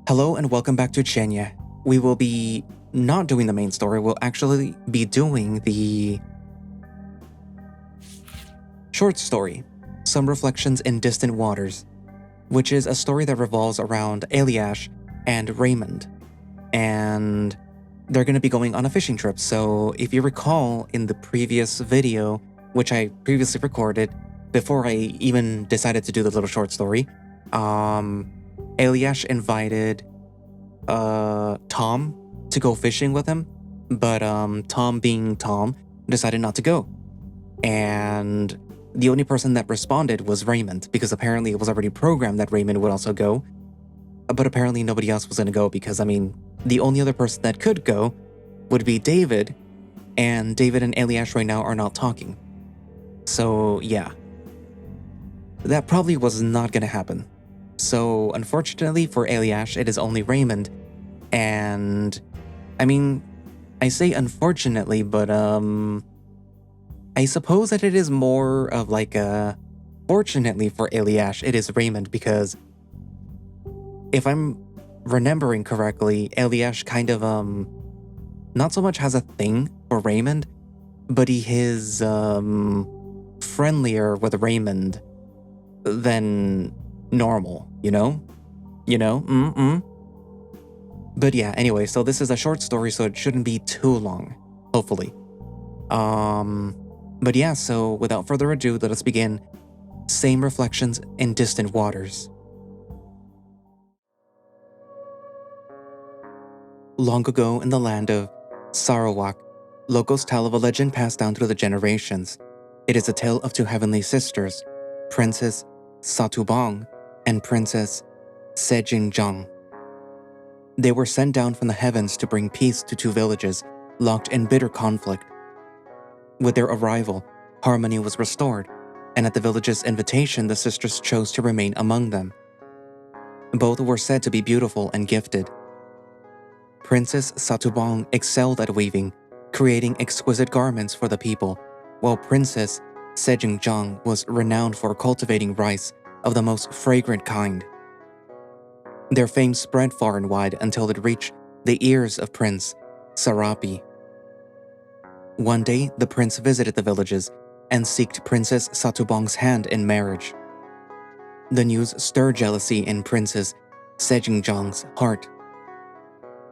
Hello and welcome back to Cienie. We will be not doing the main story, we'll actually be doing the short story, Some Reflections in Distant Waters, which is a story that revolves around Eliash and Raymond. And they're going to be going on a fishing trip. So if you recall in the previous video, which I previously recorded before I even decided to do the little short story, Eliash invited Tom to go fishing with him, but Tom, being Tom, decided not to go. And the only person that responded was Raymond, because apparently it was already programmed that Raymond would also go. But apparently nobody else was going to go because, the only other person that could go would be David, and David and Eliash right now are not talking. So yeah, that probably was not going to happen. So unfortunately for Eliash, it is only Raymond. And I say unfortunately, but I suppose that it is more of like a fortunately for Eliash, it is Raymond, because if I'm remembering correctly, Eliash kind of not so much has a thing for Raymond, but he is friendlier with Raymond than normal, you know? But yeah, anyway, so this is a short story, so it shouldn't be too long, hopefully. But yeah, so without further ado, let us begin. Same Reflections in Distant Waters. Long ago in the land of Sarawak, locals tell of a legend passed down through the generations. It is a tale of two heavenly sisters, Princess Satubong and Princess Sejingjang. They were sent down from the heavens to bring peace to two villages locked in bitter conflict. With their arrival, harmony was restored, and at the village's invitation, the sisters chose to remain among them. Both were said to be beautiful and gifted. Princess Satubong excelled at weaving, creating exquisite garments for the people, while Princess Sejingjang was renowned for cultivating rice of the most fragrant kind. Their fame spread far and wide until it reached the ears of Prince Sarapi. One day, the prince visited the villages and sought Princess Satubong's hand in marriage. The news stirred jealousy in Princess Sejingjang's heart.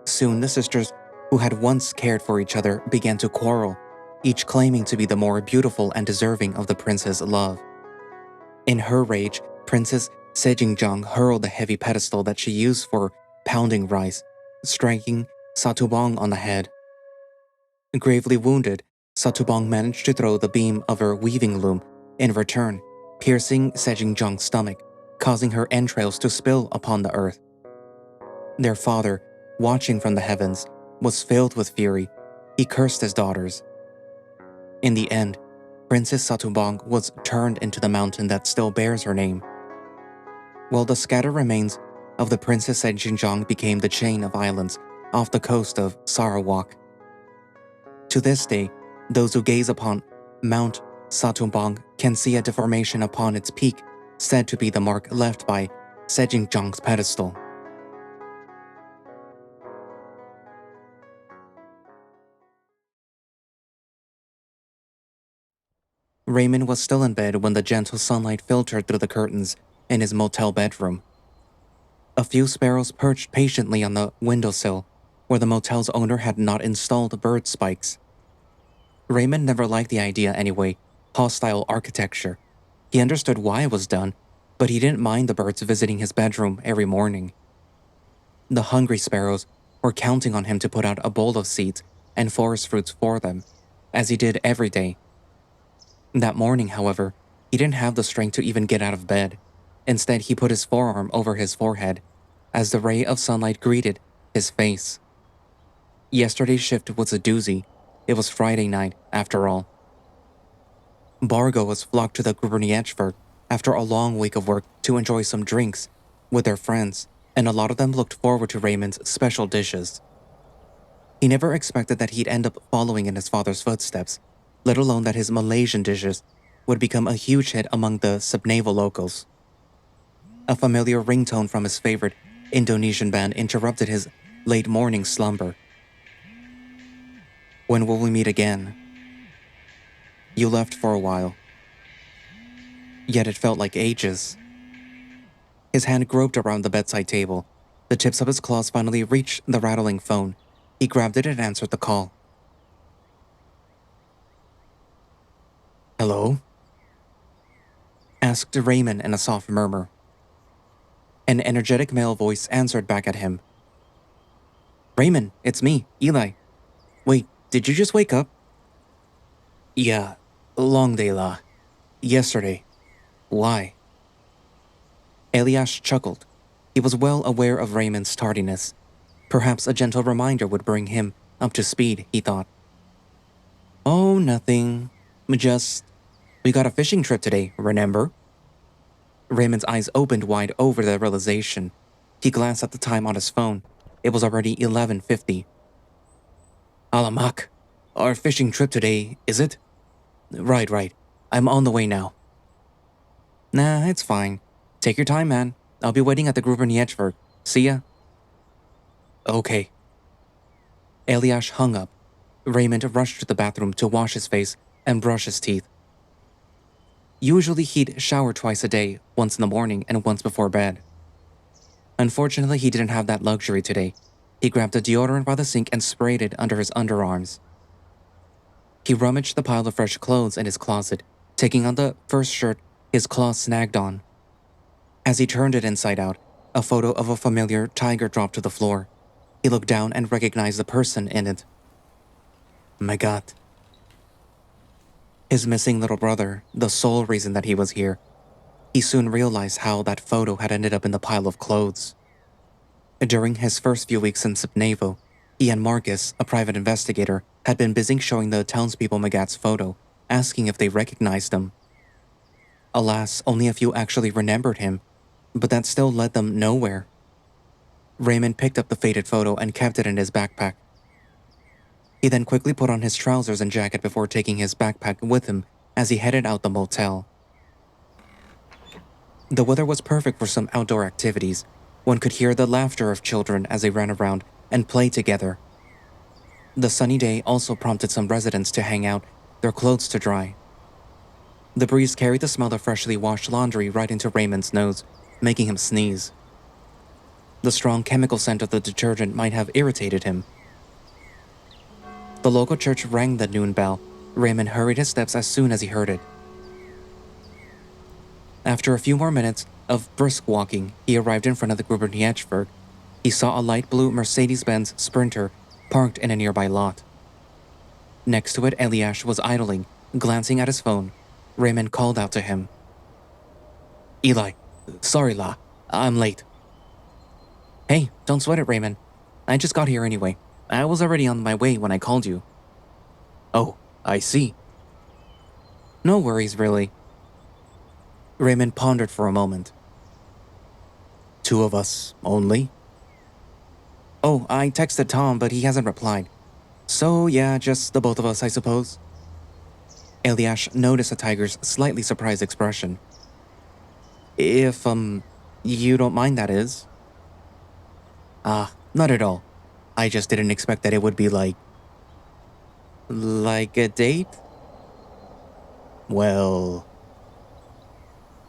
Soon the sisters, who had once cared for each other, began to quarrel, each claiming to be the more beautiful and deserving of the prince's love. In her rage, Princess Sejingjang hurled the heavy pedestal that she used for pounding rice, striking Satubong on the head. Gravely wounded, Satubong managed to throw the beam of her weaving loom in return, piercing Sejingjang's stomach, causing her entrails to spill upon the earth. Their father, watching from the heavens, was filled with fury. He cursed his daughters. In the end, Princess Satubong was turned into the mountain that still bears her name, while the scattered remains of the Princess Sejingjang became the chain of islands off the coast of Sarawak. To this day, those who gaze upon Mount Satubong can see a deformation upon its peak, said to be the mark left by Sejingjang's pedestal. Raymond was still in bed when the gentle sunlight filtered through the curtains in his motel bedroom. A few sparrows perched patiently on the windowsill, where the motel's owner had not installed bird spikes. Raymond never liked the idea anyway, hostile architecture. He understood why it was done, but he didn't mind the birds visiting his bedroom every morning. The hungry sparrows were counting on him to put out a bowl of seeds and forest fruits for them, as he did every day. That morning, however, he didn't have the strength to even get out of bed. Instead, he put his forearm over his forehead as the ray of sunlight greeted his face. Yesterday's shift was a doozy. It was Friday night, after all. Bargoas flocked to the Gruniechberg after a long week of work to enjoy some drinks with their friends, and a lot of them looked forward to Raymond's special dishes. He never expected that he'd end up following in his father's footsteps, let alone that his Malaysian dishes would become a huge hit among the Subnaval locals. A familiar ringtone from his favorite Indonesian band interrupted his late morning slumber. When will we meet again? You left for a while. Yet it felt like ages. His hand groped around the bedside table. The tips of his claws finally reached the rattling phone. He grabbed it and answered the call. Hello? Asked Raymond in a soft murmur. An energetic male voice answered back at him. Raymond, it's me, Eli. Wait, did you just wake up? Yeah, long day, La. Yesterday. Why? Elias chuckled. He was well aware of Raymond's tardiness. Perhaps a gentle reminder would bring him up to speed, he thought. Oh, nothing. We got a fishing trip today, remember? Raymond's eyes opened wide over the realization. He glanced at the time on his phone. It was already 11:50. Alamak, our fishing trip today, is it? Right. I'm on the way now. Nah, it's fine. Take your time, man. I'll be waiting at the Wprowadzenie. See ya. Okay. Elias hung up. Raymond rushed to the bathroom to wash his face and brush his teeth. Usually he'd shower twice a day, once in the morning and once before bed. Unfortunately, he didn't have that luxury today. He grabbed the deodorant by the sink and sprayed it under his underarms. He rummaged the pile of fresh clothes in his closet, taking on the first shirt his claws snagged on. As he turned it inside out, a photo of a familiar tiger dropped to the floor. He looked down and recognized the person in it. My God. His missing little brother, the sole reason that he was here. He soon realized how that photo had ended up in the pile of clothes. During his first few weeks in Sipnevo, he and Marcus, a private investigator, had been busy showing the townspeople Magat's photo, asking if they recognized him. Alas, only a few actually remembered him, but that still led them nowhere. Raymond picked up the faded photo and kept it in his backpack. He then quickly put on his trousers and jacket before taking his backpack with him as he headed out the motel. The weather was perfect for some outdoor activities. One could hear the laughter of children as they ran around and played together. The sunny day also prompted some residents to hang out, their clothes to dry. The breeze carried the smell of freshly washed laundry right into Raymond's nose, making him sneeze. The strong chemical scent of the detergent might have irritated him. The local church rang the noon bell. Raymond hurried his steps as soon as he heard it. After a few more minutes of brisk walking, he arrived in front of the Wprowadzenie. He saw a light blue Mercedes-Benz Sprinter parked in a nearby lot. Next to it, Elias was idling, glancing at his phone. Raymond called out to him. Eli, sorry La, I'm late. Hey, don't sweat it, Raymond. I just got here anyway. I was already on my way when I called you. Oh, I see. No worries, really. Raymond pondered for a moment. 2 of us only? Oh, I texted Tom, but he hasn't replied. So yeah, just the both of us, I suppose. Elias noticed the tiger's slightly surprised expression. If, you don't mind, that is. Not at all. I just didn't expect that it would be like a date? Well...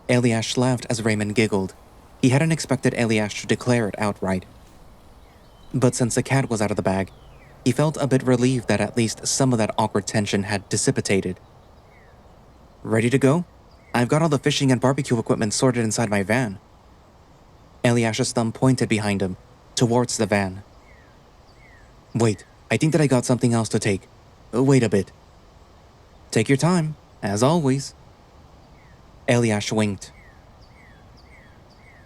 Elias laughed as Raymond giggled. He hadn't expected Elias to declare it outright. But since the cat was out of the bag, he felt a bit relieved that at least some of that awkward tension had dissipated. Ready to go? I've got all the fishing and barbecue equipment sorted inside my van. Elias's thumb pointed behind him, towards the van. Wait, I think that I got something else to take. Wait a bit. Take your time, as always. Elias winked.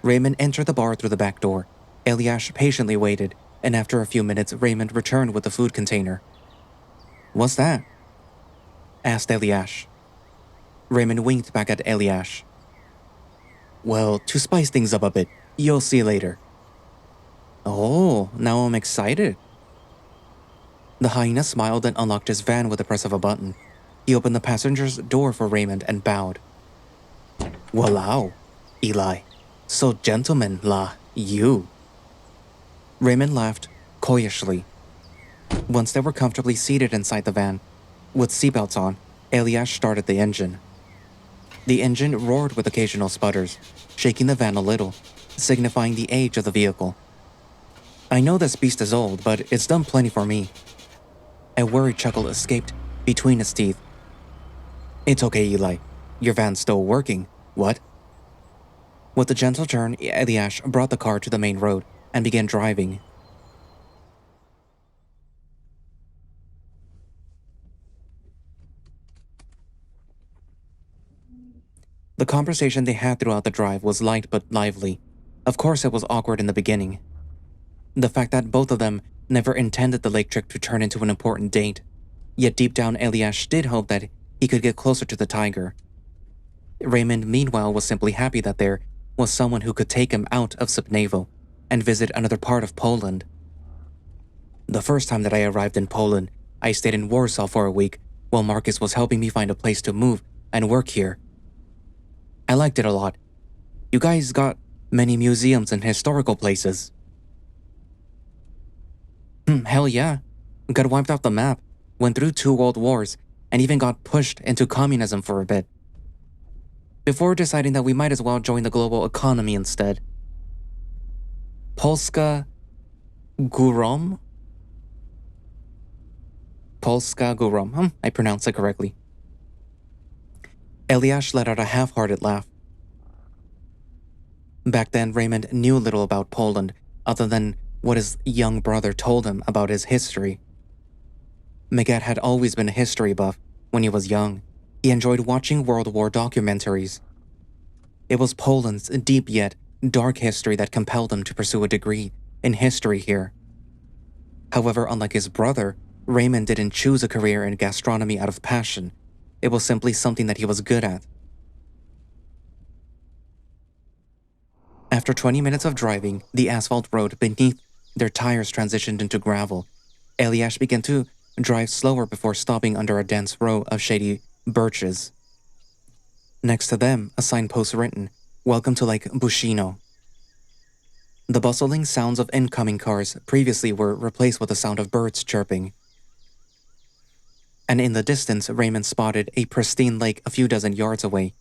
Raymond entered the bar through the back door. Elias patiently waited, and after a few minutes, Raymond returned with the food container. What's that? Asked Elias. Raymond winked back at Elias. Well, to spice things up a bit, you'll see later. Oh, now I'm excited. The hyena smiled and unlocked his van with the press of a button. He opened the passenger's door for Raymond and bowed. Walao, Eli. So gentleman, La, you. Raymond laughed, coyishly. Once they were comfortably seated inside the van, with seatbelts on, Eliash started the engine. The engine roared with occasional sputters, shaking the van a little, signifying the age of the vehicle. I know this beast is old, but it's done plenty for me. A worried chuckle escaped between his teeth. It's okay, Eli. Your van's still working. What? With a gentle turn, Eliash brought the car to the main road and began driving. The conversation they had throughout the drive was light but lively. Of course, it was awkward in the beginning. The fact that both of them never intended the lake trip to turn into an important date. Yet deep down, Eliash did hope that he could get closer to the tiger. Raymond, meanwhile, was simply happy that there was someone who could take him out of Subnevo and visit another part of Poland. The first time that I arrived in Poland, I stayed in Warsaw for a week while Marcus was helping me find a place to move and work here. I liked it a lot. You guys got many museums and historical places. Hell yeah. Got wiped off the map, went through 2 world wars, and even got pushed into communism for a bit. Before deciding that we might as well join the global economy instead. Polska Górom? Polska Górom. I pronounced it correctly. Eliash let out a half-hearted laugh. Back then, Raymond knew little about Poland, other than what his young brother told him about his history. Magat had always been a history buff when he was young. He enjoyed watching World War documentaries. It was Poland's deep yet dark history that compelled him to pursue a degree in history here. However, unlike his brother, Raymond didn't choose a career in gastronomy out of passion. It was simply something that he was good at. After 20 minutes of driving, the asphalt road beneath their tires transitioned into gravel. Eliash began to drive slower before stopping under a dense row of shady birches. Next to them, a signpost written, "Welcome to Lake Bushino." The bustling sounds of incoming cars previously were replaced with the sound of birds chirping. And in the distance, Raymond spotted a pristine lake a few dozen yards away.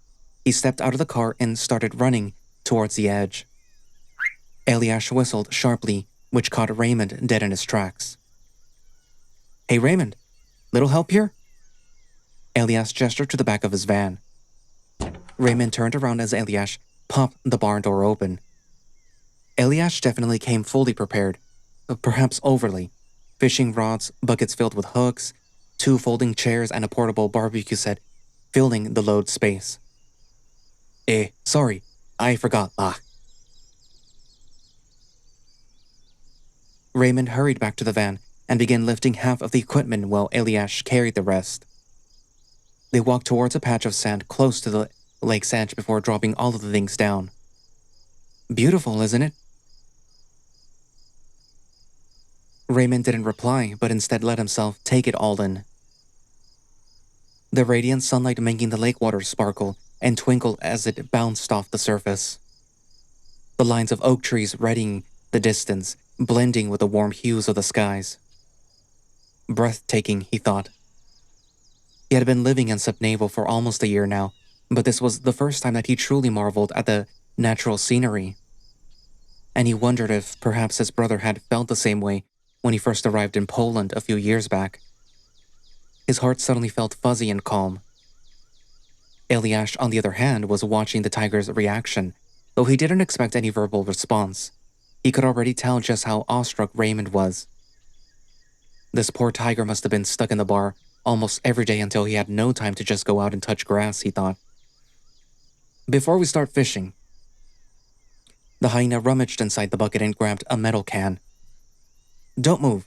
He stepped out of the car and started running towards the edge. Eliash whistled sharply, which caught Raymond dead in his tracks. "Hey Raymond, little help here?" Eliash gestured to the back of his van. Raymond turned around as Eliash popped the barn door open. Eliash definitely came fully prepared, perhaps overly. Fishing rods, buckets filled with hooks, 2 folding chairs and a portable barbecue set filling the load space. Sorry, I forgot, Raymond hurried back to the van and began lifting half of the equipment while Eliash carried the rest. They walked towards a patch of sand close to the lake's edge before dropping all of the things down. Beautiful, isn't it? Raymond didn't reply, but instead let himself take it all in. The radiant sunlight making the lake water sparkle and twinkle as it bounced off the surface. The lines of oak trees reddening the distance, blending with the warm hues of the skies. Breathtaking, he thought. He had been living in Subnevo for almost a year now, but this was the first time that he truly marveled at the natural scenery. And he wondered if perhaps his brother had felt the same way when he first arrived in Poland a few years back. His heart suddenly felt fuzzy and calm. Eliash, on the other hand, was watching the tiger's reaction, though he didn't expect any verbal response. He could already tell just how awestruck Raymond was. This poor tiger must have been stuck in the bar almost every day until he had no time to just go out and touch grass, he thought. Before we start fishing, the hyena rummaged inside the bucket and grabbed a metal can. Don't move.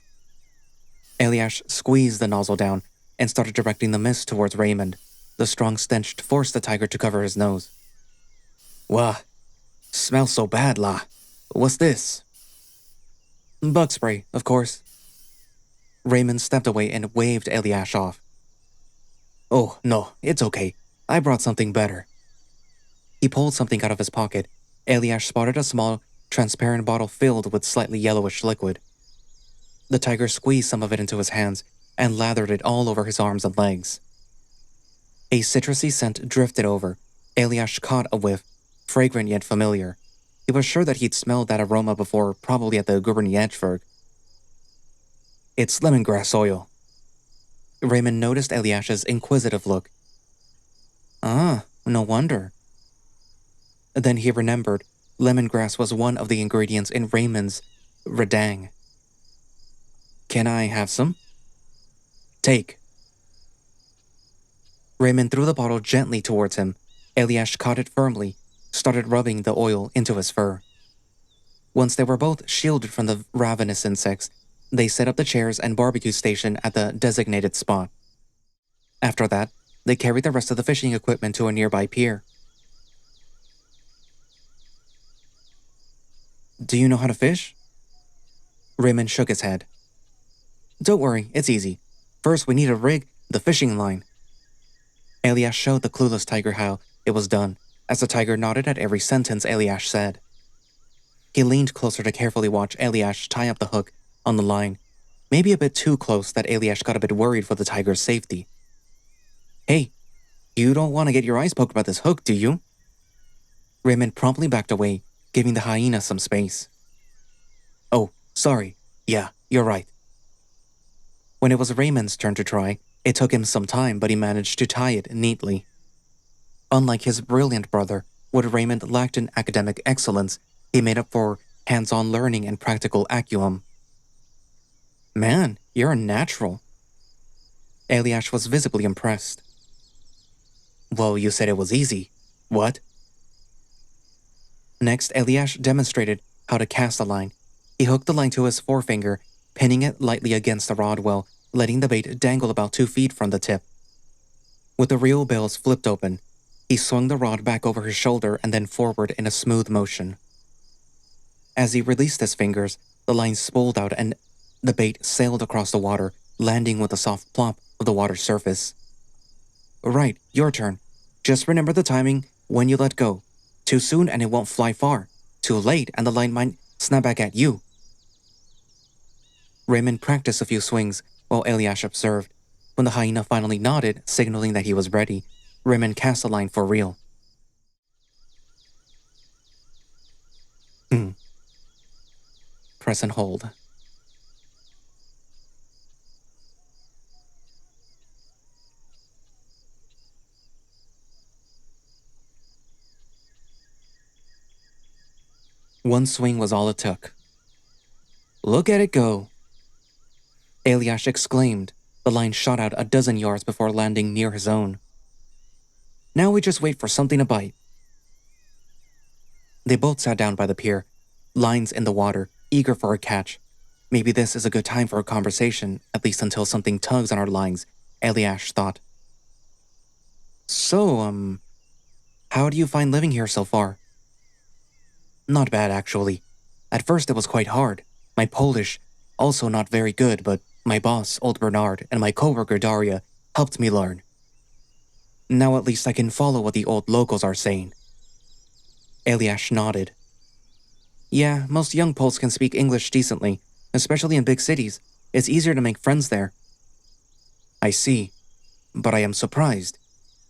Eliash squeezed the nozzle down and started directing the mist towards Raymond. The strong stench forced the tiger to cover his nose. Wah, smells so bad, la. What's this? Bug spray, of course. Raymond stepped away and waved Eliash off. Oh, no, it's okay. I brought something better. He pulled something out of his pocket. Eliash spotted a small transparent bottle filled with slightly yellowish liquid. The tiger squeezed some of it into his hands and lathered it all over his arms and legs. A citrusy scent drifted over. Eliash caught a whiff, fragrant yet familiar. He was sure that he'd smelled that aroma before, probably at the Guberniertwerk. It's lemongrass oil. Raymond noticed Eliash's inquisitive look. Ah, no wonder. Then he remembered lemongrass was one of the ingredients in Raymond's redang. Can I have some? Take. Raymond threw the bottle gently towards him. Eliash caught it firmly, started rubbing the oil into his fur. Once they were both shielded from the ravenous insects, they set up the chairs and barbecue station at the designated spot. After that, they carried the rest of the fishing equipment to a nearby pier. Do you know how to fish? Raymond shook his head. Don't worry, it's easy. First, we need a rig, the fishing line. Eliash showed the clueless tiger how it was done, as the tiger nodded at every sentence Eliash said. He leaned closer to carefully watch Eliash tie up the hook on the line, maybe a bit too close that Eliash got a bit worried for the tiger's safety. Hey, you don't want to get your eyes poked by this hook, do you? Raymond promptly backed away, giving the hyena some space. Oh, sorry. Yeah, you're right. When it was Raymond's turn to try, it took him some time, but he managed to tie it neatly. Unlike his brilliant brother, what Raymond lacked in academic excellence, he made up for hands-on learning and practical acumen. Man, you're a natural. Eliash was visibly impressed. Well, you said it was easy. What? Next, Eliash demonstrated how to cast a line. He hooked the line to his forefinger, pinning it lightly against the rod well, letting the bait dangle about 2 feet from the tip. With the reel bills flipped open, he swung the rod back over his shoulder and then forward in a smooth motion. As he released his fingers, the line spooled out and the bait sailed across the water, landing with a soft plop of the water's surface. Right, your turn. Just remember the timing when you let go. Too soon and it won't fly far. Too late and the line might snap back at you. Raymond practiced a few swings while Eliash observed. When the hyena finally nodded, signaling that he was ready, Raymond cast the line for real. Press and hold. One swing was all it took. Look at it go! Eliash exclaimed. The line shot out a dozen yards before landing near his own. Now we just wait for something to bite. They both sat down by the pier, lines in the water, eager for a catch. Maybe this is a good time for a conversation, at least until something tugs on our lines, Eliash thought. So, how do you find living here so far? Not bad, actually. At first it was quite hard. My Polish, also not very good, but my boss, old Bernard, and my coworker Daria helped me learn. Now at least I can follow what the old locals are saying. Eliash nodded. Yeah, most young Poles can speak English decently, especially in big cities. It's easier to make friends there. I see, but I am surprised.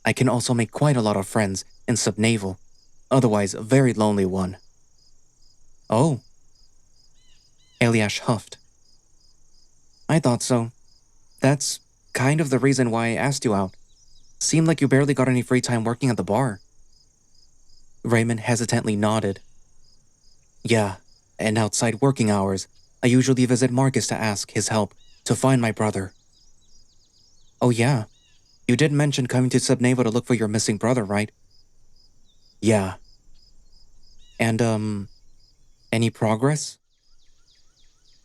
I can also make quite a lot of friends in subnaval, otherwise a very lonely one. Oh. Eliash huffed. I thought so. That's kind of the reason why I asked you out. Seemed like you barely got any free time working at the bar. Raymond hesitantly nodded. Yeah, and outside working hours, I usually visit Marcus to ask his help to find my brother. Oh yeah, you did mention coming to Subnaval to look for your missing brother, right? Yeah. And, any progress?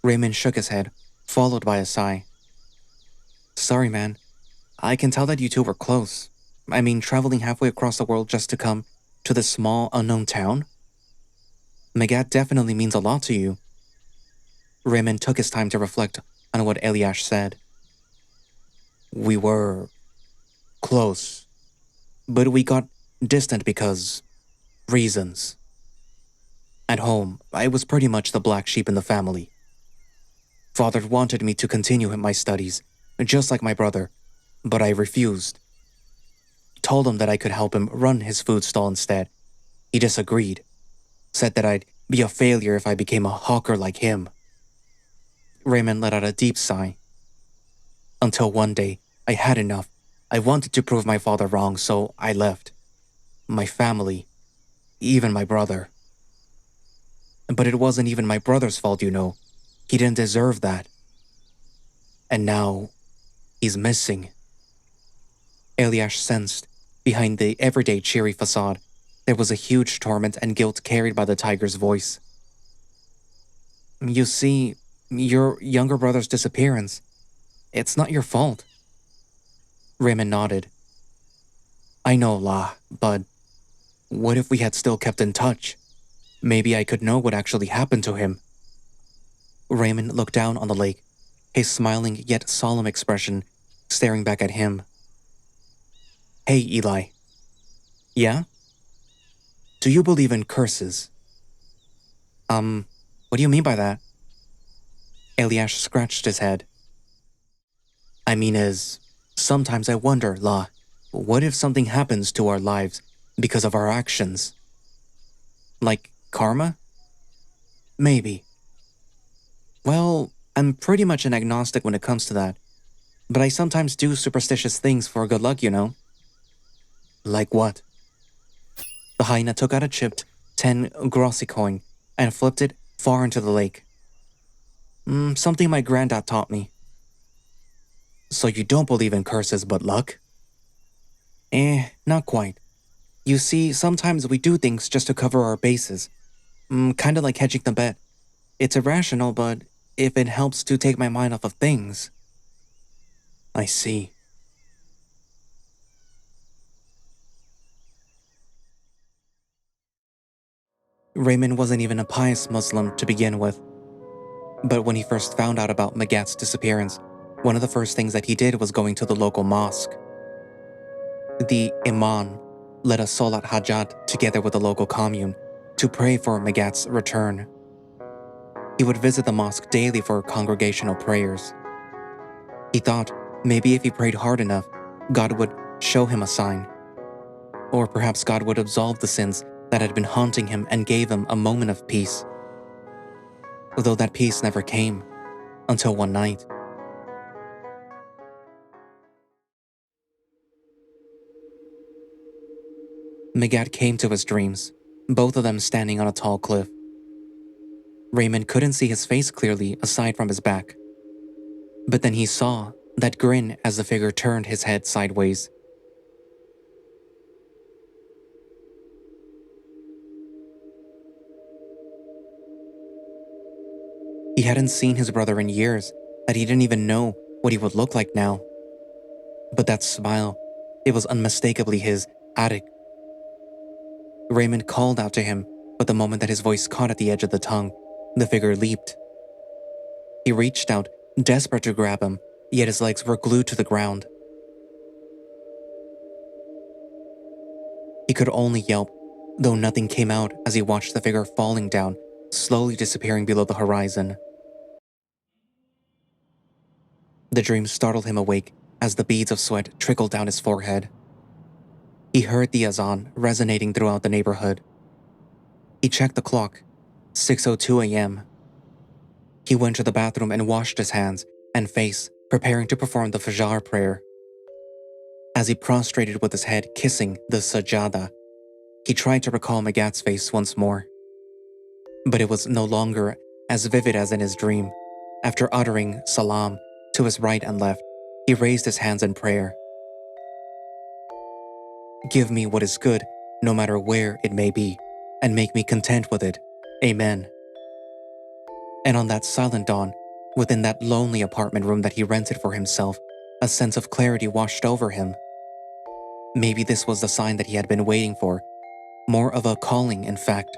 Raymond shook his head, followed by a sigh. Sorry, man. I can tell that you two were close. I mean, traveling halfway across the world just to come to this small, unknown town? Megat definitely means a lot to you. Raymond took his time to reflect on what Eliash said. We were close, but we got distant because reasons. At home, I was pretty much the black sheep in the family. Father wanted me to continue my studies, just like my brother, but I refused. Told him that I could help him run his food stall instead. He disagreed, said that I'd be a failure if I became a hawker like him. Raymond let out a deep sigh. Until one day, I had enough. I wanted to prove my father wrong, so I left. My family, even my brother. But it wasn't even my brother's fault, you know. He didn't deserve that. And now, he's missing. Eliash sensed, behind the everyday cheery facade, there was a huge torment and guilt carried by the tiger's voice. You see, your younger brother's disappearance, it's not your fault. Raymond nodded. I know, La, but what if we had still kept in touch? Maybe I could know what actually happened to him. Raymond looked down on the lake, his smiling yet solemn expression staring back at him. Hey, Eli. Yeah? Do you believe in curses? What do you mean by that? Eliash scratched his head. I mean sometimes I wonder, La, what if something happens to our lives because of our actions? Like karma? Maybe. Well, I'm pretty much an agnostic when it comes to that, but I sometimes do superstitious things for good luck, you know? Like what? The hyena took out a chipped 10 grossi coin and flipped it far into the lake. Something my granddad taught me. So you don't believe in curses but luck? Not quite. You see, sometimes we do things just to cover our bases. Kinda like hedging the bet. It's irrational, but if it helps to take my mind off of things. I see. Raymond wasn't even a pious Muslim to begin with. But when he first found out about Magat's disappearance, one of the first things that he did was going to the local mosque. The imam led a Salat Hajat together with the local commune to pray for Magat's return. He would visit the mosque daily for congregational prayers. He thought maybe if he prayed hard enough, God would show him a sign. Or perhaps God would absolve the sins that had been haunting him and gave him a moment of peace. Though that peace never came, until one night. Magat came to his dreams, both of them standing on a tall cliff. Raymond couldn't see his face clearly aside from his back. But then he saw that grin as the figure turned his head sideways. He hadn't seen his brother in years, that he didn't even know what he would look like now. But that smile, it was unmistakably his Adik. Raymond called out to him, but the moment that his voice caught at the edge of the tongue, the figure leaped. He reached out, desperate to grab him, yet his legs were glued to the ground. He could only yelp, though nothing came out as he watched the figure falling down, slowly disappearing below the horizon. The dream startled him awake as the beads of sweat trickled down his forehead. He heard the azan resonating throughout the neighborhood. He checked the clock, 6:02 a.m. He went to the bathroom and washed his hands and face, preparing to perform the Fajr prayer. As he prostrated with his head kissing the sajada, he tried to recall Magat's face once more. But it was no longer as vivid as in his dream. After uttering salam to his right and left, he raised his hands in prayer. Give me what is good, no matter where it may be, and make me content with it. Amen. And on that silent dawn, within that lonely apartment room that he rented for himself, a sense of clarity washed over him. Maybe this was the sign that he had been waiting for, more of a calling, in fact.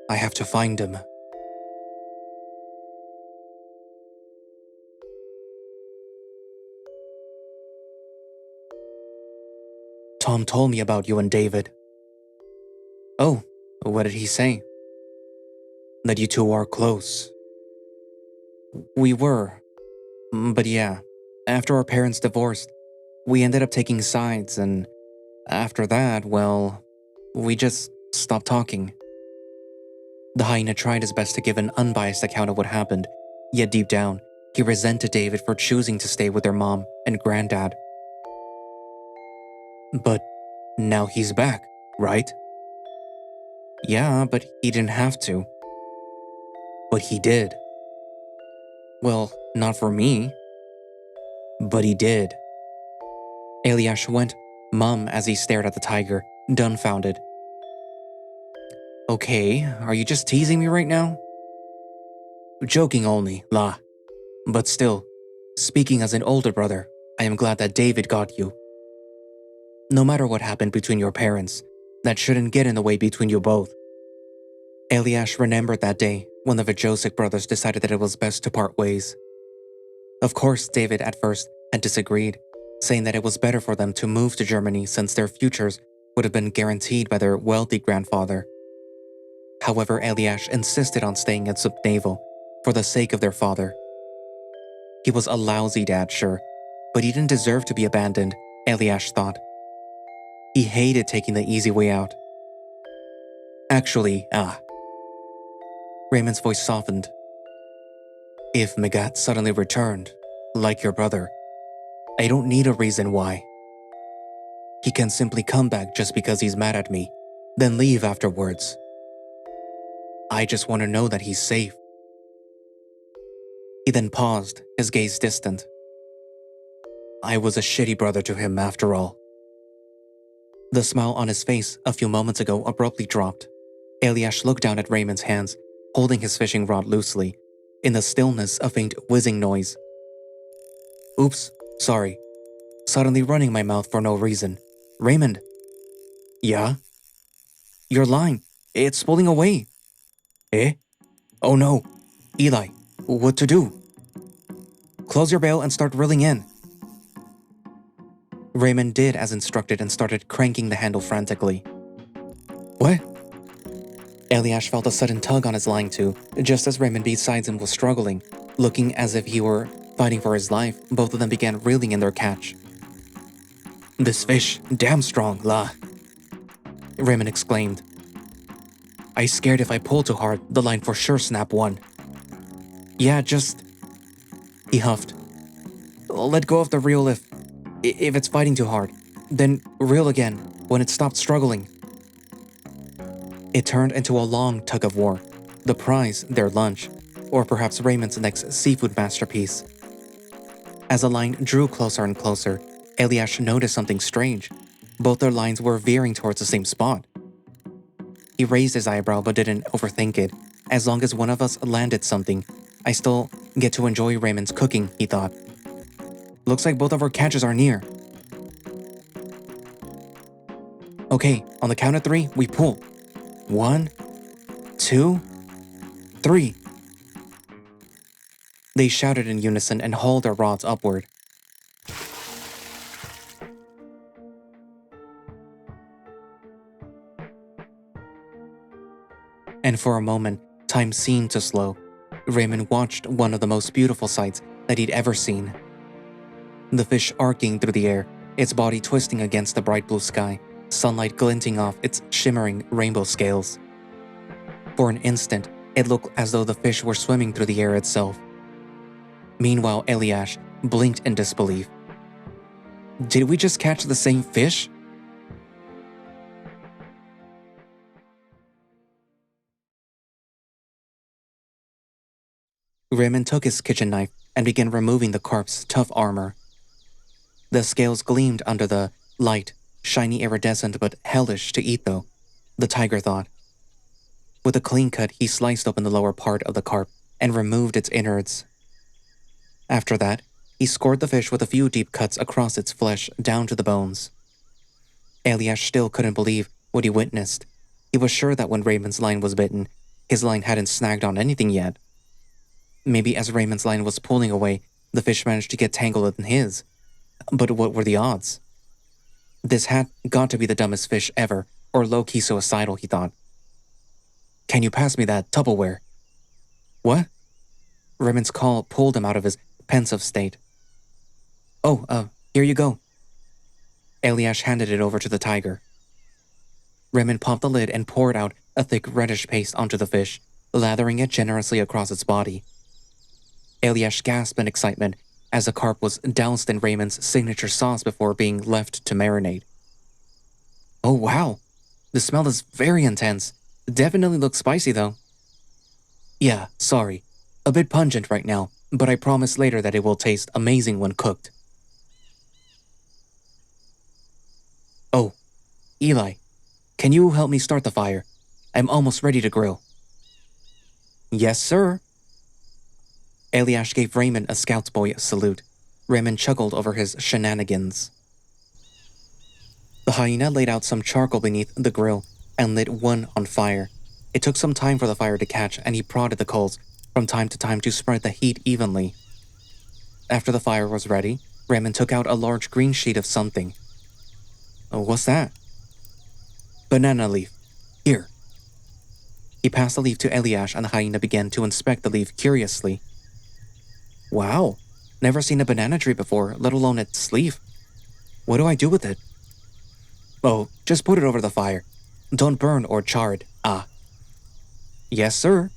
I have to find him. Tom told me about you and David. Oh, what did he say? that you two are close. We were. But yeah, after our parents divorced, we ended up taking sides, and after that, well, we just stopped talking. The hyena tried his best to give an unbiased account of what happened, yet deep down, he resented David for choosing to stay with their mom and granddad. But now he's back, right? Yeah, but he didn't have to. But he did. Well, not for me. But he did. Eliash went mum as he stared at the tiger, dumbfounded. Okay, are you just teasing me right now? Joking only, La. But still, speaking as an older brother, I am glad that David got you. No matter what happened between your parents, that shouldn't get in the way between you both. Eliash remembered that day when the Vajosic brothers decided that it was best to part ways. Of course, David at first had disagreed, saying that it was better for them to move to Germany since their futures would have been guaranteed by their wealthy grandfather. However, Eliash insisted on staying at Subnavel for the sake of their father. He was a lousy dad, sure, but he didn't deserve to be abandoned, Eliash thought. He hated taking the easy way out. Actually, Raymond's voice softened. If Megat suddenly returned, like your brother, I don't need a reason why. He can simply come back just because he's mad at me, then leave afterwards. I just want to know that he's safe. He then paused, his gaze distant. I was a shitty brother to him after all. The smile on his face a few moments ago abruptly dropped. Eliash looked down at Raymond's hands, holding his fishing rod loosely. In the stillness, a faint whizzing noise. Oops, sorry. Suddenly running my mouth for no reason. Raymond. Yeah? Your line. It's pulling away. Eh? Oh no. Eli, what to do? Close your bail and start reeling in. Raymond did as instructed and started cranking the handle frantically. What? Eliash felt a sudden tug on his line too, just as Raymond beside him was struggling, looking as if he were fighting for his life. Both of them began reeling in their catch. This fish, damn strong, La. Raymond exclaimed. I scared if I pull too hard, the line for sure snap one. Yeah, just... He huffed. Let go of the reel if it's fighting too hard. Then reel again when it stopped struggling. It turned into a long tug of war. The prize, their lunch, or perhaps Raymond's next seafood masterpiece. As the line drew closer and closer, Eliash noticed something strange. Both their lines were veering towards the same spot. He raised his eyebrow but didn't overthink it. As long as one of us landed something, I still get to enjoy Raymond's cooking, he thought. Looks like both of our catches are near. Okay, on the count of 3, we pull. 1, 2, 3. They shouted in unison and hauled their rods upward. And for a moment, time seemed to slow. Raymond watched one of the most beautiful sights that he'd ever seen. The fish arcing through the air, its body twisting against the bright blue sky, sunlight glinting off its shimmering rainbow scales. For an instant, it looked as though the fish were swimming through the air itself. Meanwhile, Eliash blinked in disbelief. Did we just catch the same fish? Raymond took his kitchen knife and began removing the carp's tough armor. The scales gleamed under the light, shiny iridescent but hellish to eat though, the tiger thought. With a clean cut, he sliced open the lower part of the carp and removed its innards. After that, he scored the fish with a few deep cuts across its flesh down to the bones. Eliash still couldn't believe what he witnessed. He was sure that when Raymond's line was bitten, his line hadn't snagged on anything yet. Maybe as Raymond's line was pulling away, the fish managed to get tangled in his. But what were the odds? This had got to be the dumbest fish ever, or low-key suicidal, he thought. Can you pass me that Tupperware? What? Raymond's call pulled him out of his pensive state. Oh, here you go. Eliash handed it over to the tiger. Raymond popped the lid and poured out a thick reddish paste onto the fish, lathering it generously across its body. Eliash gasped in excitement as the carp was doused in Raymond's signature sauce before being left to marinate. Oh wow, the smell is very intense. Definitely looks spicy though. Yeah, sorry. A bit pungent right now, but I promise later that it will taste amazing when cooked. Oh, Eli, can you help me start the fire? I'm almost ready to grill. Yes, sir. Eliash gave Raymond a scout boy salute. Raymond chuckled over his shenanigans. The hyena laid out some charcoal beneath the grill and lit one on fire. It took some time for the fire to catch, and he prodded the coals from time to time to spread the heat evenly. After the fire was ready, Raymond took out a large green sheet of something. Oh, what's that? Banana leaf. Here. He passed the leaf to Eliash, and the hyena began to inspect the leaf curiously. Wow, never seen a banana tree before, let alone its leaf. What do I do with it? Oh, just put it over the fire. Don't burn or char it. Ah. Yes, sir.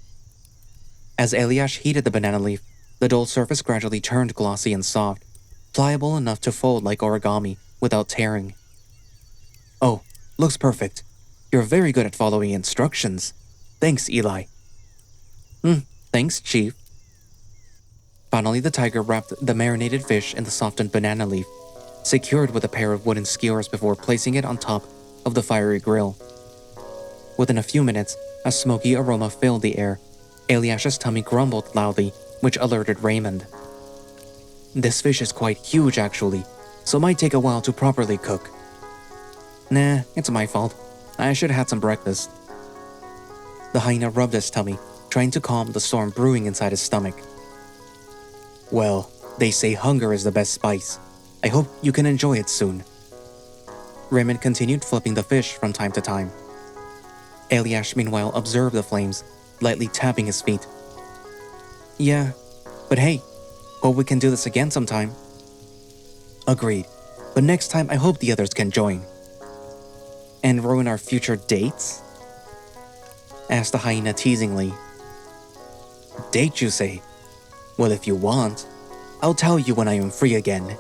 As Eliash heated the banana leaf, the dull surface gradually turned glossy and soft, pliable enough to fold like origami without tearing. Oh, looks perfect. You're very good at following instructions. Thanks, Eli. Thanks, Chief. Finally, the tiger wrapped the marinated fish in the softened banana leaf, secured with a pair of wooden skewers before placing it on top of the fiery grill. Within a few minutes, a smoky aroma filled the air. Eliash's tummy grumbled loudly, which alerted Raymond. This fish is quite huge, actually, so might take a while to properly cook. Nah, it's my fault. I should have had some breakfast. The hyena rubbed his tummy, trying to calm the storm brewing inside his stomach. Well, they say hunger is the best spice. I hope you can enjoy it soon. Raymond continued flipping the fish from time to time. Eliash meanwhile observed the flames, lightly tapping his feet. Yeah, but hey, hope we can do this again sometime. Agreed, but next time I hope the others can join. And ruin our future dates? Asked the hyena teasingly. Date, you say? Well, if you want, I'll tell you when I am free again.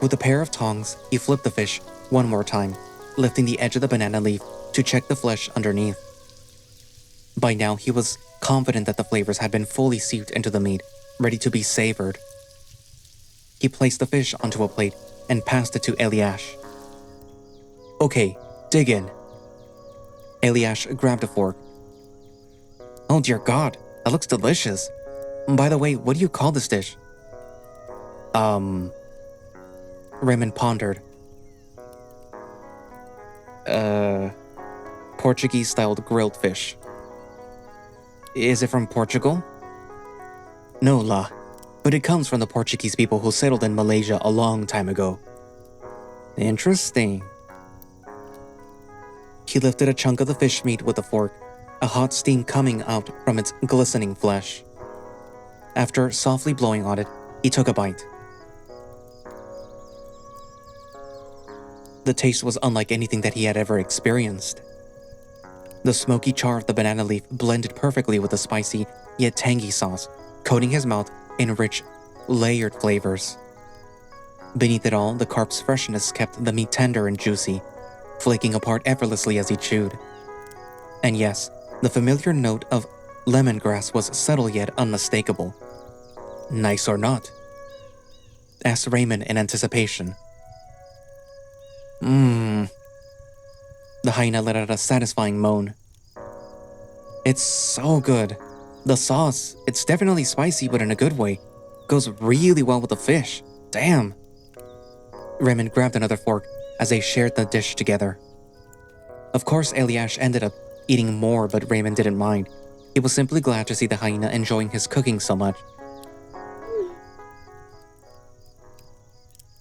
With a pair of tongs, he flipped the fish one more time, lifting the edge of the banana leaf to check the flesh underneath. By now, he was confident that the flavors had been fully seeped into the meat, ready to be savored. He placed the fish onto a plate and passed it to Eliash. Okay, dig in. Eliash grabbed a fork. Oh dear God, that looks delicious. By the way, what do you call this dish? Raymond pondered. Portuguese-styled grilled fish. Is it from Portugal? No, la, but it comes from the Portuguese people who settled in Malaysia a long time ago. Interesting. He lifted a chunk of the fish meat with a fork, a hot steam coming out from its glistening flesh. After softly blowing on it, he took a bite. The taste was unlike anything that he had ever experienced. The smoky char of the banana leaf blended perfectly with the spicy yet tangy sauce, coating his mouth in rich, layered flavors. Beneath it all, the carp's freshness kept the meat tender and juicy, flaking apart effortlessly as he chewed. And yes, the familiar note of lemongrass was subtle yet unmistakable. Nice or not? Asked Raymond in anticipation. The hyena let out a satisfying moan. It's so good. The sauce, it's definitely spicy but in a good way. Goes really well with the fish. Damn. Raymond grabbed another fork as they shared the dish together. Of course, Eliash ended up eating more, but Raymond didn't mind. He was simply glad to see the hyena enjoying his cooking so much.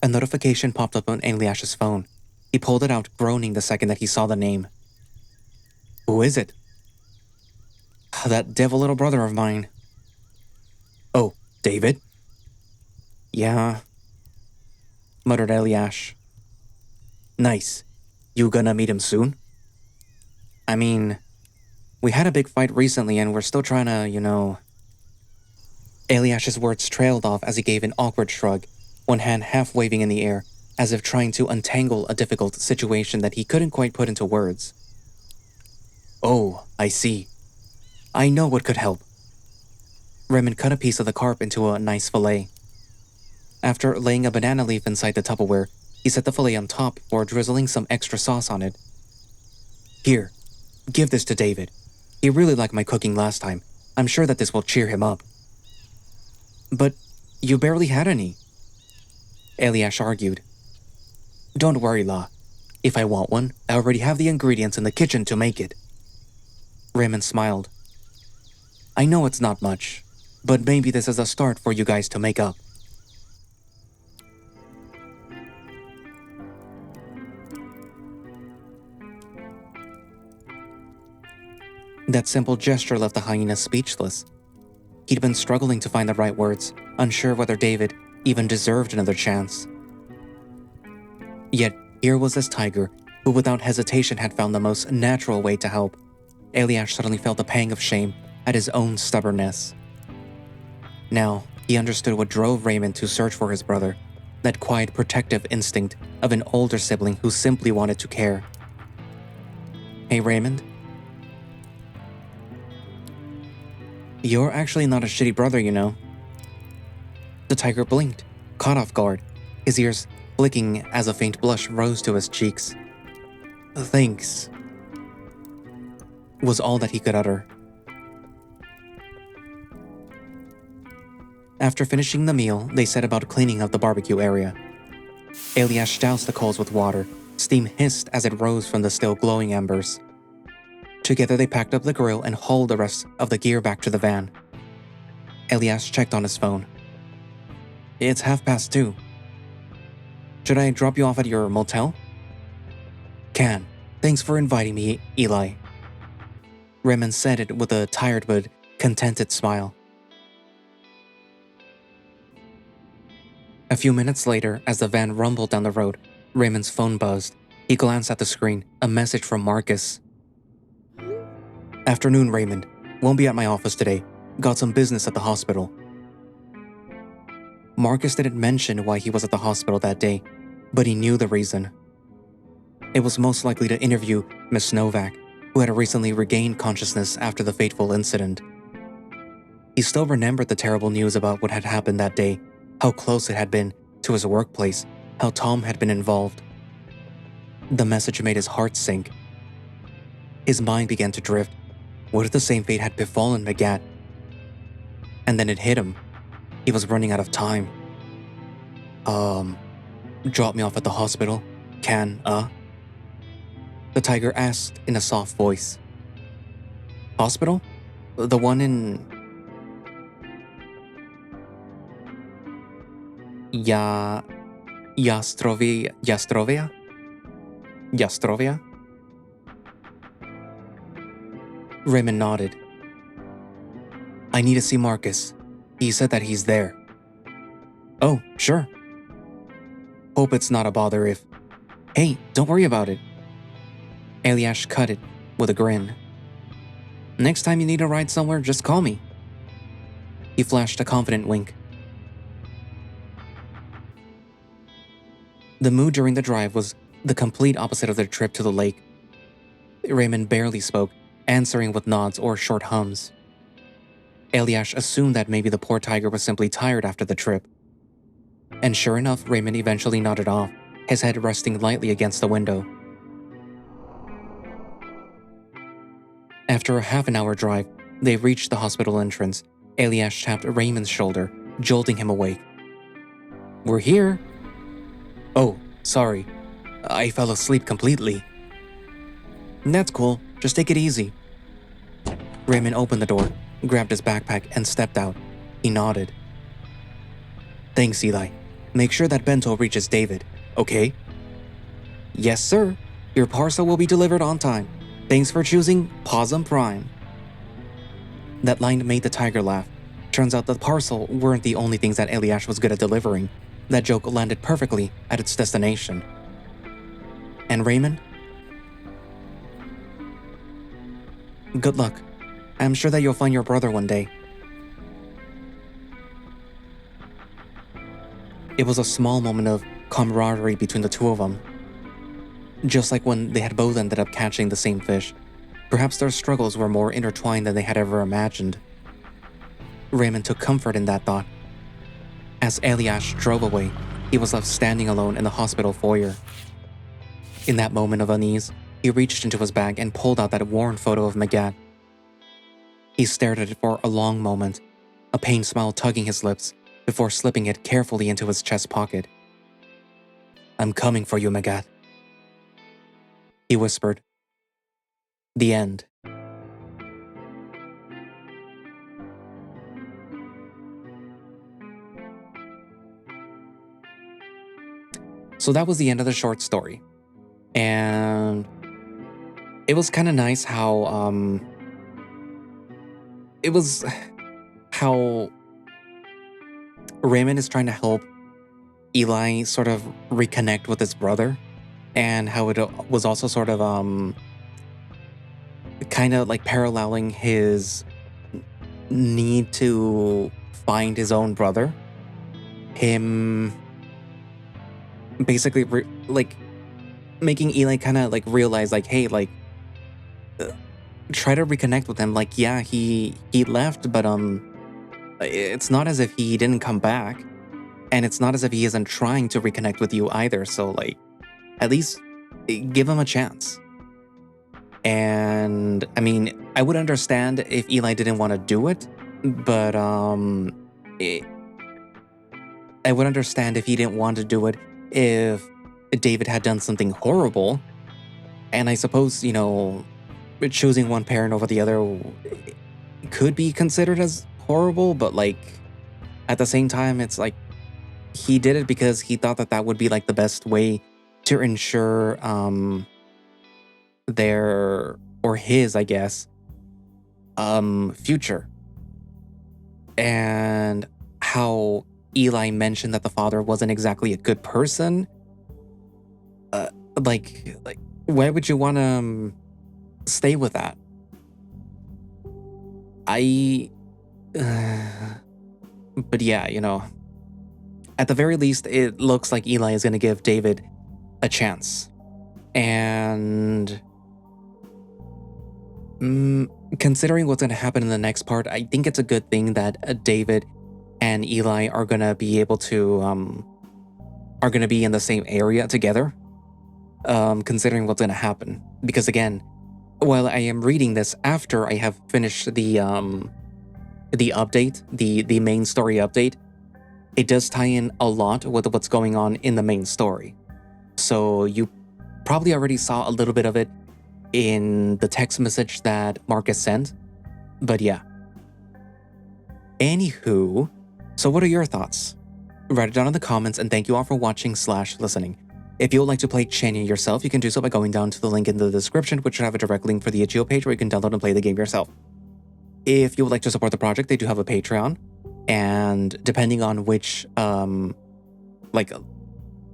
A notification popped up on Eliash's phone. He pulled it out, groaning the second that he saw the name. Who is it? That devil little brother of mine. Oh, David? Yeah, muttered Eliash. Nice. You gonna meet him soon? I mean, we had a big fight recently and we're still trying to, Eliash's words trailed off as he gave an awkward shrug, one hand half waving in the air, as if trying to untangle a difficult situation that he couldn't quite put into words. Oh, I see. I know what could help. Raymond cut a piece of the carp into a nice fillet. After laying a banana leaf inside the Tupperware, he set the fillet on top before drizzling some extra sauce on it. Here, give this to David. He really liked my cooking last time. I'm sure that this will cheer him up. But you barely had any, Eliash argued. Don't worry, La. If I want one, I already have the ingredients in the kitchen to make it. Raymond smiled. I know it's not much, but maybe this is a start for you guys to make up. That simple gesture left the hyena speechless. He'd been struggling to find the right words, unsure whether David even deserved another chance. Yet, here was this tiger, who without hesitation had found the most natural way to help. Eliash suddenly felt a pang of shame at his own stubbornness. Now, he understood what drove Raymond to search for his brother, that quiet protective instinct of an older sibling who simply wanted to care. Hey, Raymond? You're actually not a shitty brother, you know. The tiger blinked, caught off guard, his ears flicking as a faint blush rose to his cheeks. Thanks, was all that he could utter. After finishing the meal, they set about cleaning up the barbecue area. Eliash doused the coals with water. Steam hissed as it rose from the still glowing embers. Together they packed up the grill and hauled the rest of the gear back to the van. Eliash checked on his phone. It's 2:30. Should I drop you off at your motel? Can. Thanks for inviting me, Eli. Raymond said it with a tired but contented smile. A few minutes later, as the van rumbled down the road, Raymond's phone buzzed. He glanced at the screen, a message from Marcus. Afternoon, Raymond. Won't be at my office today. Got some business at the hospital. Marcus didn't mention why he was at the hospital that day, but he knew the reason. It was most likely to interview Miss Novak, who had recently regained consciousness after the fateful incident. He still remembered the terrible news about what had happened that day, how close it had been to his workplace, how Tom had been involved. The message made his heart sink. His mind began to drift. What if the same fate had befallen Magat? And then it hit him. He was running out of time. Drop me off at the hospital? The tiger asked in a soft voice. Hospital? The one in... Yastrovia? Raymond nodded. I need to see Marcus. He said that he's there. Oh, sure. Hope it's not a bother if... Hey, don't worry about it. Eliash cut it with a grin. Next time you need a ride somewhere, just call me. He flashed a confident wink. The mood during the drive was the complete opposite of their trip to the lake. Raymond barely spoke, answering with nods or short hums. Eliash assumed that maybe the poor tiger was simply tired after the trip. And sure enough, Raymond eventually nodded off, his head resting lightly against the window. After a half-an-hour drive, they reached the hospital entrance. Eliash tapped Raymond's shoulder, jolting him awake. We're here. Oh, sorry. I fell asleep completely. That's cool. Just take it easy. Raymond opened the door, grabbed his backpack, and stepped out. He nodded. Thanks, Eli. Make sure that bento reaches David, okay? Yes, sir. Your parcel will be delivered on time. Thanks for choosing Possum Prime. That line made the tiger laugh. Turns out the parcel weren't the only things that Eliash was good at delivering. That joke landed perfectly at its destination. And Raymond? Good luck. I'm sure that you'll find your brother one day. It was a small moment of camaraderie between the two of them. Just like when they had both ended up catching the same fish. Perhaps their struggles were more intertwined than they had ever imagined. Raymond took comfort in that thought. As Eliash drove away, he was left standing alone in the hospital foyer. In that moment of unease, he reached into his bag and pulled out that worn photo of Magat. He stared at it for a long moment, a pained smile tugging his lips, before slipping it carefully into his chest pocket. I'm coming for you, Magat, he whispered. The end. So that was the end of the short story. And it was kind of nice how, it was how Raymond is trying to help Eli sort of reconnect with his brother, and how it was also sort of, kind of like paralleling his need to find his own brother. Him basically like making Eli kind of like realize like, hey, like try to reconnect with him. Like, yeah, he left, but it's not as if he didn't come back, and it's not as if he isn't trying to reconnect with you either. So like, at least give him a chance. And I mean, I would understand if Eli didn't want to do it, but I would understand if he didn't want to do it if David had done something horrible. And I suppose, you know, choosing one parent over the other could be considered as horrible, but like at the same time, it's like he did it because he thought that that would be like the best way to ensure their, or his, I guess, future. And how Eli mentioned that the father wasn't exactly a good person. Like why would you want to stay with that? But yeah, you know, at the very least, it looks like Eli is going to give David a chance. And considering what's going to happen in the next part, I think it's a good thing that David and Eli are going to be able to, are going to be in the same area together, considering what's going to happen. Because again, while I am reading this after I have finished the update, the main story update, it does tie in a lot with what's going on in the main story. So you probably already saw a little bit of it in the text message that Marcus sent. But yeah. Anywho, so what are your thoughts? Write it down in the comments, and thank you all for watching/listening. If you would like to play Cienie yourself, you can do so by going down to the link in the description, which should have a direct link for the itch.io page where you can download and play the game yourself. If you would like to support the project, they do have a Patreon, and depending on which like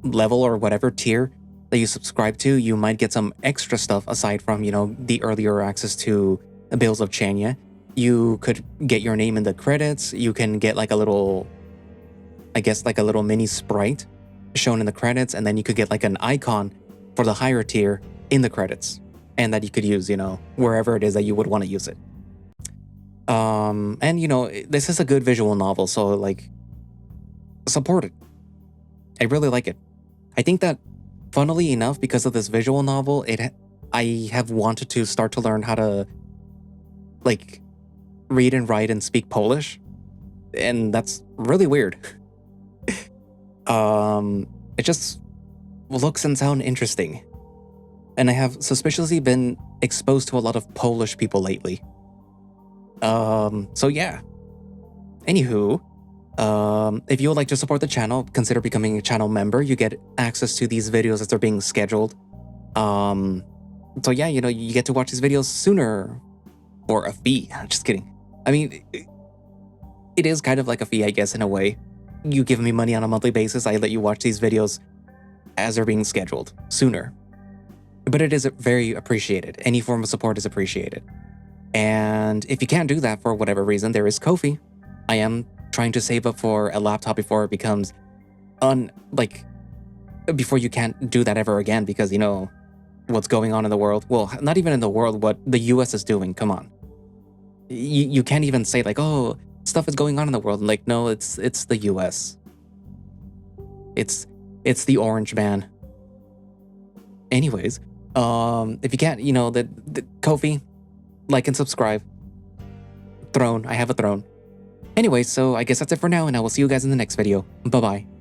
level or whatever tier that you subscribe to, you might get some extra stuff aside from, you know, the earlier access to the Bills of Cienie. You could get your name in the credits. You can get like a little, I guess like a little mini sprite shown in the credits, and then you could get like an icon for the higher tier in the credits, and that you could use, you know, wherever it is that you would want to use it. And you know, this is a good visual novel, so like, support it. I really like it. I think that, funnily enough, because of this visual novel, I have wanted to start to learn how to like read and write and speak Polish, and that's really weird. It just looks and sounds interesting, and I have suspiciously been exposed to a lot of Polish people lately. So yeah. Anywho, if you would like to support the channel, consider becoming a channel member. You get access to these videos as they're being scheduled. So yeah, you get to watch these videos sooner for a fee. Just kidding. I mean, it is kind of like a fee, I guess, in a way. You give me money on a monthly basis, I let you watch these videos as they're being scheduled sooner. But it is very appreciated. Any form of support is appreciated. And if you can't do that for whatever reason, there is Ko-fi. I am trying to save up for a laptop before it becomes before you can't do that ever again, because what's going on in the world. Well, not even in the world, what the US is doing. Come on. You can't even say like, oh, stuff is going on in the world. Like, no, it's the US. It's the orange man. Anyways, if you can't, the Ko-fi, like and subscribe. Throne. I have a throne. Anyway, so I guess that's it for now, and I will see you guys in the next video. Bye-bye.